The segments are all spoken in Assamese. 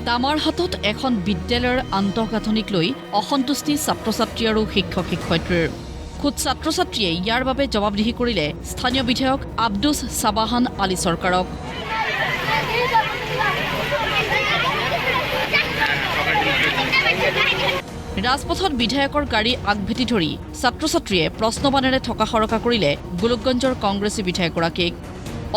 তামাৰহাটত এখন বিদ্যালয়ৰ আন্তঃগাঁথনিক লৈ অসন্তুষ্টি ছাত্ৰ-ছাত্ৰী আৰু শিক্ষক-শিক্ষয়িত্ৰীৰ। খুদ ছাত্ৰ-ছাত্ৰীয়ে ইয়াৰ বাবে জবাবদিহি কৰিলে স্থানীয় বিধায়ক আব্দুছ ছাবাহান আলী চৰকাৰক। ৰাজপথত বিধায়কৰ গাড়ী আগভেটি ধৰি ছাত্ৰ-ছাত্ৰীয়ে প্ৰশ্নবাণেৰে থকা সৰকা কৰিলে গোলকগঞ্জৰ কংগ্ৰেছী বিধায়কগৰাকীক।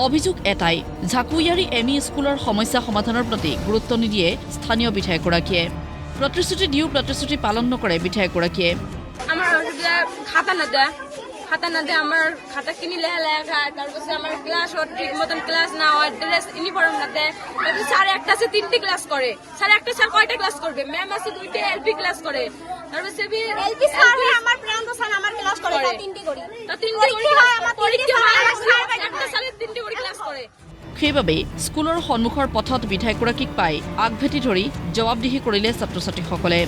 অভিযোগ এটাই, ঝাকুয়াৰী এমই স্কুলৰ সমস্যা সমাধানৰ প্ৰতি গুৰুত্ব নিদিয়ে স্থানীয় বিধায়কগৰাকীয়ে। প্ৰতিশ্ৰুতি দিও প্ৰতিশ্ৰুতি পালন নকৰে বিধায়কগৰাকীয়ে। আমার খাতা না দেয় আমার খাতা কিনি লেখা খায়, তারপরে আমার ক্লাস ঠিক মতন ক্লাস না হয়, ড্রেস ইউনিফর্ম না দেয়। স্যার একটা আছে 3টি ক্লাস করে, স্যার একটা স্যার কয়টা ক্লাস করবে? ম্যাম আছে 2টি এলপি ক্লাস করে, তারপরে সেবি এলপি স্যার আমার প্রান্ত স্যার আমার ক্লাস করে, তা 3টি করি, তা 3টি করি আমার পরীক্ষা হয়, একটা স্যার 3টি করে ক্লাস করে। সেইবাবে স্কুলৰ সন্মুখৰ পথত বিধায়কগৰাকীক পাই আগভেটি ধৰি জবাবদিহি কৰিলে ছাত্ৰ-ছাত্ৰীসকলে।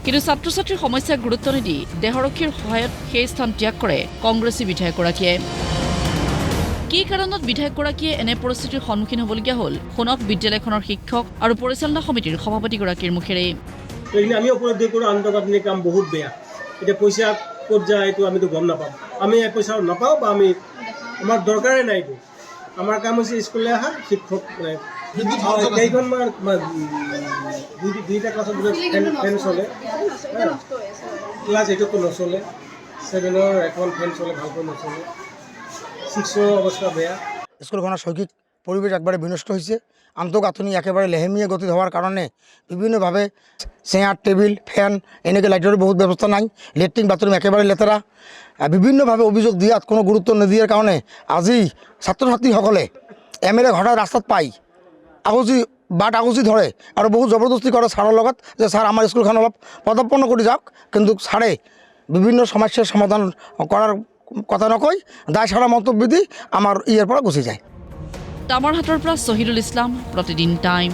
কিন্তু ছাত্ৰ-ছাত্ৰীৰ সমস্যাক গুৰুত্ব নিদি দেহৰক্ষীৰ সহায়ত সেই স্থান ত্যাগ কৰে কংগ্ৰেছী বিধায়কগৰাকীয়ে। কি কাৰণত বিধায়কগৰাকীয়ে এনে পৰিস্থিতিৰ সন্মুখীন হ'বলগীয়া হ'ল, শুনক বিদ্যালয়খনৰ শিক্ষক আৰু পৰিচালনা সমিতিৰ সভাপতিগৰাকীৰ মুখেৰে। আমি উপলব্ধি কৰোঁ আন্তঃগাঁথনি কাম বহুত বেয়া। এতিয়া পইচা ক'ত যায় এইটো আমিতো গম নাপাওঁ। আমি পইচা নাপাওঁ বা আমাৰ দৰকাৰেই নাই এইটো। আমাৰ কাম হৈছে স্কুললৈ অহা, শিক্ষক কেইখনমান 2টা ক্লাছত ফেন চলে, ক্লাছ 8তো নচলে, 7ৰ এখন ফেন চলে, ভালকৈ নচলে, 6ৰ অৱস্থা বেয়া। স্কুলখনৰ শৈক্ষিক পৰিৱেশ একবাৰে বিনষ্ট হৈছে। আন্তঃগাঁথনি একেবাৰে লেহেমীয়া গতিত হোৱাৰ কাৰণে বিভিন্নভাৱে চেয়াৰ টেবিল ফেন এনেকৈ লাইটৰ বহুত ব্যৱস্থা নাই। লেট্ৰিন বাথৰুম একেবাৰে লেতেৰা। বিভিন্নভাৱে অভিযোগ দিয়াত কোনো গুৰুত্ব নিদিয়াৰ কাৰণে আজি ছাত্ৰ ছাত্ৰীসকলে MLA ঘৰৰ ৰাস্তাত পাই আগুচি ধৰে আৰু বহুত জবৰদস্তি কৰে ছাৰৰ লগত যে ছাৰ আমাৰ স্কুলখন অলপ পদাৰ্পণ কৰি যাওক। কিন্তু ছাৰে বিভিন্ন সমস্যাৰ সমাধান কৰাৰ কথা নকয়, দায় সাৰা মন্তব্য দি আমাৰ ইয়াৰ পৰা গুচি যায়। তামাৰহাটৰ পৰা শহীদুল ইছলাম, প্ৰতিদিন টাইম।